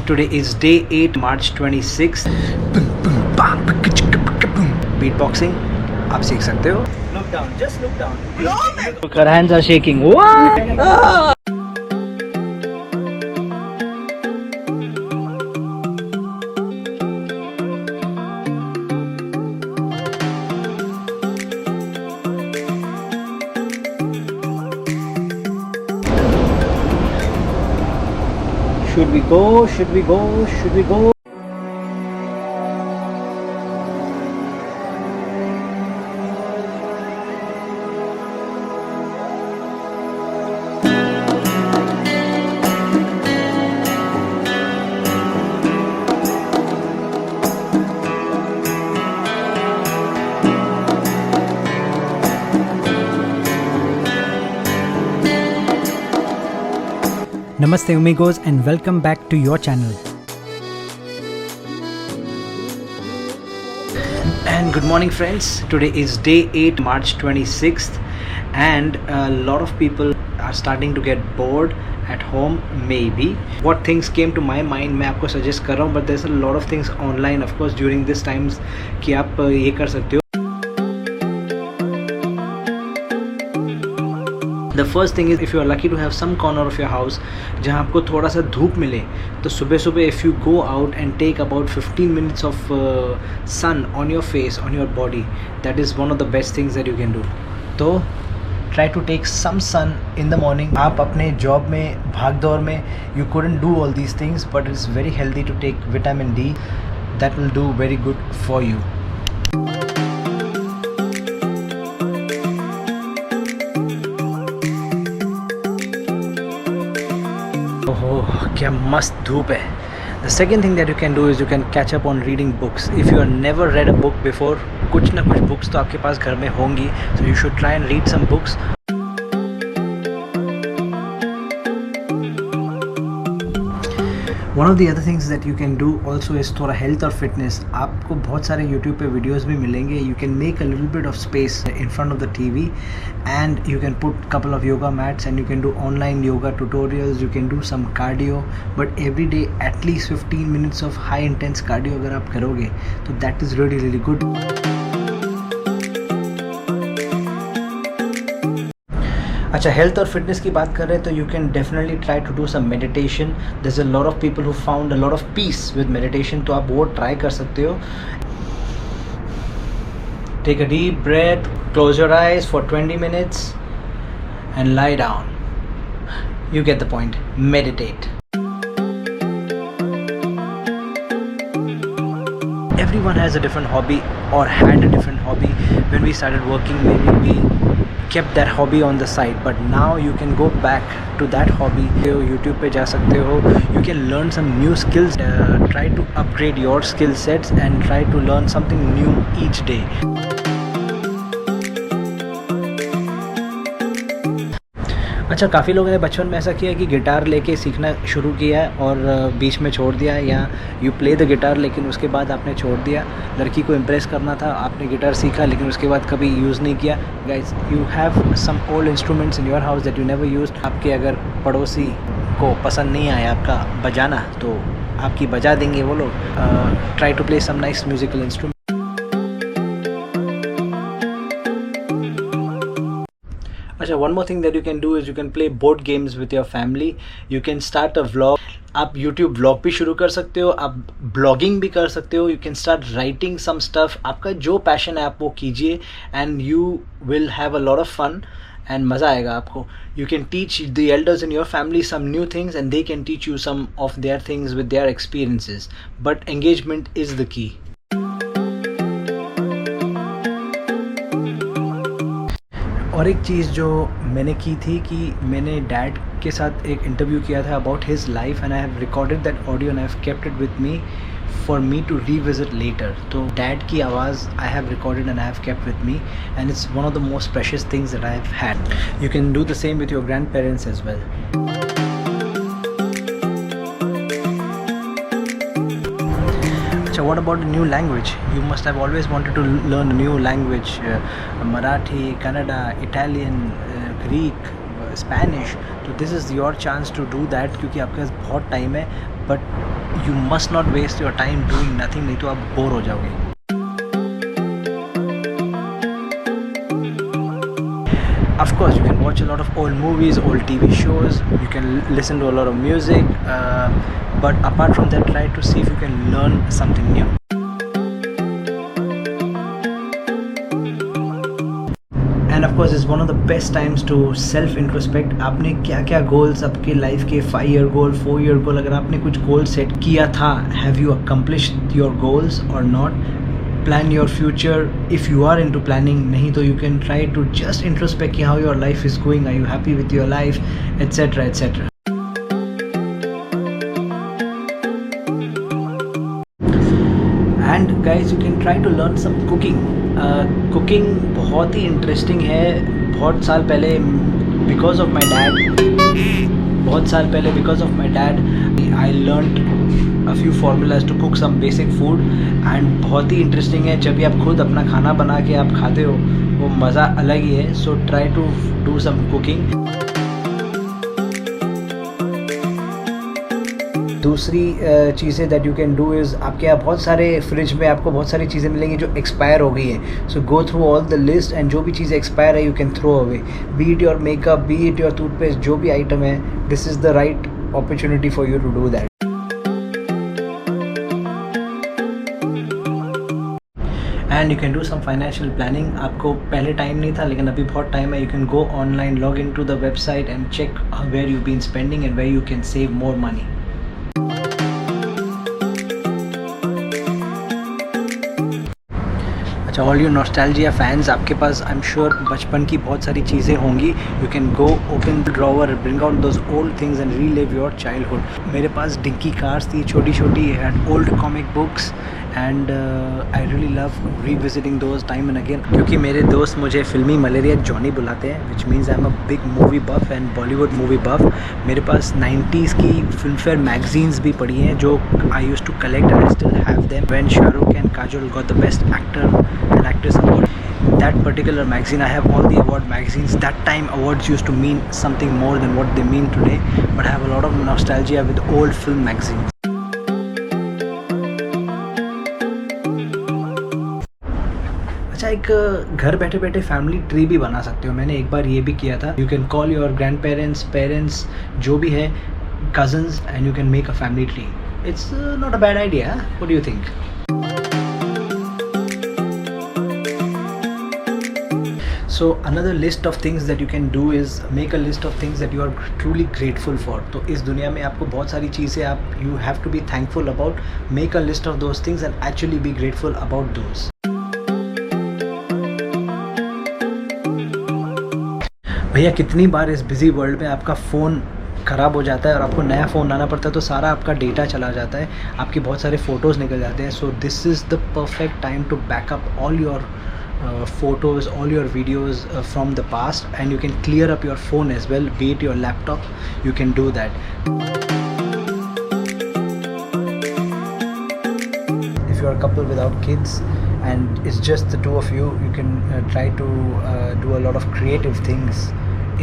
Today is day 8, March 26th. Beatboxing, आप सीख सकते हो. Look down, just look down. Her hands are shaking. What? Should we go? Should we go? Should we go? Namaste amigos and welcome back to your channel. And good morning friends. Today is day 8, March 26th, and a lot of people are starting to get bored at home maybe. What things came to my mind मैं आपको suggest कर रहा हूँ, but there's a lot of things online of course during this times कि आप ये कर सकते हो. The first thing is, if you are lucky to have some corner of your house जहाँ आपको थोड़ा सा धूप मिले, तो सुबह सुबह if you go out and take about 15 minutes of sun on your face, on your body, that is one of the best things that you can do. तो try to take some sun in the morning. आप अपने job में भाग दौड़ में you couldn't do all these things, but it's very healthy to take vitamin D. That will do very good for you. क्या मस्त धूप है. The second thing that you can do is you can catch up on reading books. If you have never read a book before, कुछ ना कुछ books तो आपके पास घर में होंगी, so you should try and read some books. One of the other things that you can do also is थोड़ा health और fitness. आपको बहुत सारे YouTube पे videos भी मिलेंगे. You can make a little bit of space in front of the TV and you can put couple of yoga mats and you can do online yoga tutorials. You can do some cardio, but every day at least 15 minutes of high intense cardio अगर आप करोगे तो that is really really good. अच्छा, health और fitness की बात कर रहे हैं तो you can definitely try to do some meditation. There is a lot of people who found a lot of peace with meditation, तो आप वो ट्राई कर सकते हो. Take a deep breath, close your eyes for 20 minutes and lie down. You get the point. Meditate. Everyone has a different hobby or had a different hobby. When we started working, maybe we kept that hobby on the side, but now you can go back to that hobby. YouTube पे जा सकते हो. You can learn some new skills. Try to upgrade your skill sets and try to learn something new each day. अच्छा, काफ़ी लोगों ने बचपन में ऐसा किया कि गिटार लेके सीखना शुरू किया है और बीच में छोड़ दिया, या यू प्ले द गिटार लेकिन उसके बाद आपने छोड़ दिया. लड़की को इम्प्रेस करना था, आपने गिटार सीखा लेकिन उसके बाद कभी यूज़ नहीं किया. Guys, you have some old instruments in your house that you never used. आपके अगर पड़ोसी को पसंद नहीं आया आपका बजाना तो आपकी बजा देंगे वो लोग. Try to play some nice musical instrument. अच्छा, one more thing that you can do is you can play board games with your family. You can start a vlog. आप YouTube vlog भी शुरू कर सकते हो, आप blogging भी कर सकते हो. You can start writing some stuff. आपका जो passion है आप वो कीजिए and you will have a lot of fun and मज़ा आएगा आपको. You can teach the elders in your family some new things and they can teach you some of their things with their experiences. But engagement is the key. और एक चीज़ जो मैंने की थी कि मैंने डैड के साथ एक इंटरव्यू किया था about his life and I have recorded that audio and I have kept it with me for me to revisit later. तो डैड की आवाज़ I have recorded and I have kept with me and it's one of the most precious things that I have had. You can do the same with your grandparents as well. What about a new language? You must have always wanted to learn a new language. Marathi, Kannada, Italian, Greek, Spanish. So this is your chance to do that क्योंकि आपके पास बहुत time है. But you must not waste your time doing nothing, नहीं तो आप bore हो जाओगे। Of course, you can watch a lot of old movies, old TV shows, you can listen to a lot of music, but apart from that, try to see if you can learn something new. And of course, it's one of the best times to self-introspect. आपने क्या क्या goals आपके life के 5-year goal, 4-year goal, अगर आपने कुछ goal set किया था, have you accomplished your goals or not? Plan your future if you are into planning, नहीं तो you can try to just introspect how your life is going, are you happy with your life, etc etc. And guys, you can try to learn some cooking. Cooking बहुत ही interesting है। बहुत साल पहले because of my dad I learned a few formulas to cook some basic food, and बहुत ही interesting है। जब भी आप खुद अपना खाना बना के आप खाते हो वो मज़ा अलग ही है। So try to do some cooking. दूसरी चीज़ें that you can do is, आपके यहाँ बहुत सारे फ्रिज में आपको बहुत सारी चीज़ें मिलेंगी जो एक्सपायर हो गई हैं। So go through all the list and जो भी चीज़ें एक्सपायर है you can throw away, be it your makeup, be it your toothpaste, जो भी आइटम है, this is the right opportunity for you to do that. And you can do some financial planning. आपको पहले time नहीं था लेकिन अभी बहुत टाइम है। You can go online, log in to the website and check where you been spending and where you can save more money. अच्छा, all your nostalgia fans, आपके पास आई एम श्योर बचपन की बहुत सारी चीज़ें होंगी। You can go open the drawer, bring out those old things and relive your childhood. मेरे पास डिंकी कार्स थी छोटी छोटी, and old comic books, and I really love revisiting those time and again. क्योंकि मेरे दोस्त मुझे फिल्मी मलेरिया जॉनी बुलाते हैं, which means I am a big movie buff and Bollywood movie buff. मेरे पास 90s की फिल्म फेयर मैगजीन्स भी पड़ी हैं जो I use to collect and I still have them. When Shahrukh and Kajol got the best actor and actress award, that particular magazine, I have all the award magazines. That time awards used to mean something more than what they mean today, but I have a lot of nostalgia with old film magazines. अच्छा, एक घर बैठे बैठे family tree भी बना सकते हो। मैंने एक बार ये भी किया था। You can call your grand parents, parents जो भी है, cousins, and you can make a family tree. It's not a bad idea. What do you think? So another list of things that you can do is make a list of things that you are truly grateful for. तो इस दुनिया में आपको बहुत सारी चीज़ें आप you have to be thankful about. Make a list of those things and actually be grateful about those. भैया, कितनी बार इस बिजी वर्ल्ड में आपका फ़ोन ख़राब हो जाता है और आपको नया फ़ोन लाना पड़ता है, तो सारा आपका डेटा चला जाता है, आपके बहुत सारे फ़ोटोज़ निकल जाते हैं। So this is the perfect time to back up all your photos, all your videos from the past, and you can clear up your phone as well, be it your laptop. You can do that. If you are a couple without kids and it's just the two of you, you can try to do a lot of creative things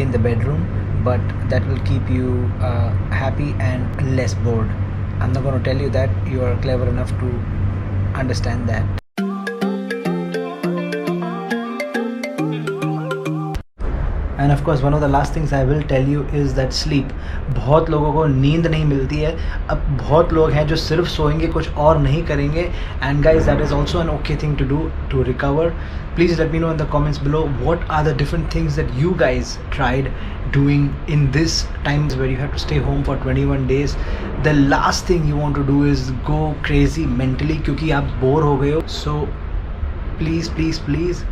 in the bedroom, but that will keep you happy and less bored. I'm not going to tell you that, you are clever enough to understand that. And of course one of the last things I will tell you is that sleep. बहुत लोगों को नींद नहीं मिलती है। अब बहुत लोग हैं जो सिर्फ सोएंगे, कुछ और नहीं करेंगे। And guys, that is also an okay thing to do to recover. Please let me know in the comments below what are the different things that you guys tried doing in this times where you have to stay home for 21 days. The last thing you want to do is go crazy mentally क्योंकि आप bore हो गए हो। So please please please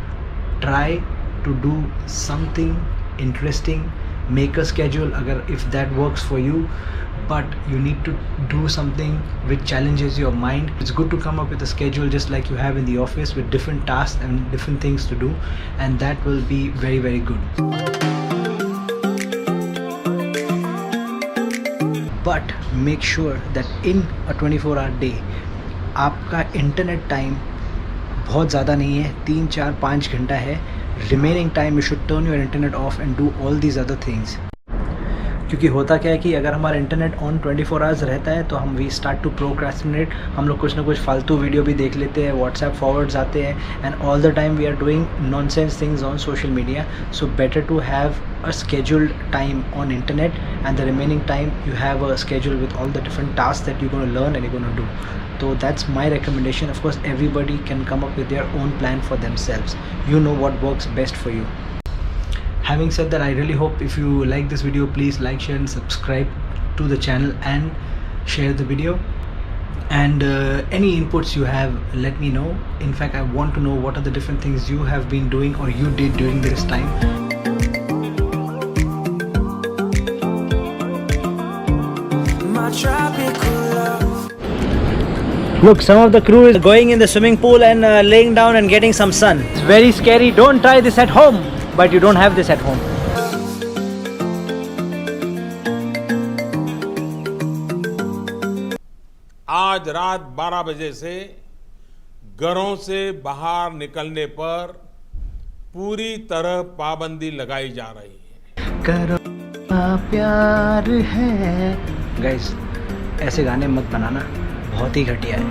try to do something interesting. Make a schedule agar if that works for you, but you need to do something which challenges your mind. It's good to come up with a schedule just like you have in the office with different tasks and different things to do, and that will be very very good. But make sure that in a 24-hour day आपका internet time बहुत ज़्यादा नहीं है, 3, 4, 5 घंटा है। Remaining time you should turn your internet off and do all these other things. क्योंकि होता क्या है कि अगर हमारा इंटरनेट ऑन 24 आवर्स रहता है तो हम वी स्टार्ट टू प्रोक्रेस्टिनेट, हम लोग कुछ ना कुछ फालतू वीडियो भी देख लेते हैं, व्हाट्सएप फॉरवर्ड्स आते हैं, and all the time we are doing nonsense things on social media. So better to have a scheduled time on internet, and the remaining time you have a schedule with all the different tasks that you're going to learn and you're going to do. So that's my recommendation. Of course everybody can come up with their own plan for themselves. You know what works best for you. Having said that, I really hope if you like this video, please like, share and subscribe to the channel and share the video. And any inputs you have, let me know. In fact, I want to know what are the different things you have been doing or you did during this time. Look, some of the crew is going in the swimming pool and laying down and getting some sun. It's very scary. Don't try this at home, but you don't have this at home. आज रात 12 बजे से घरों से बाहर निकलने पर पूरी तरह पाबंदी लगाई जा रही है. करो प्यार है. गाइस, ऐसे गाने मत बनाना, बहुत ही घटिया है.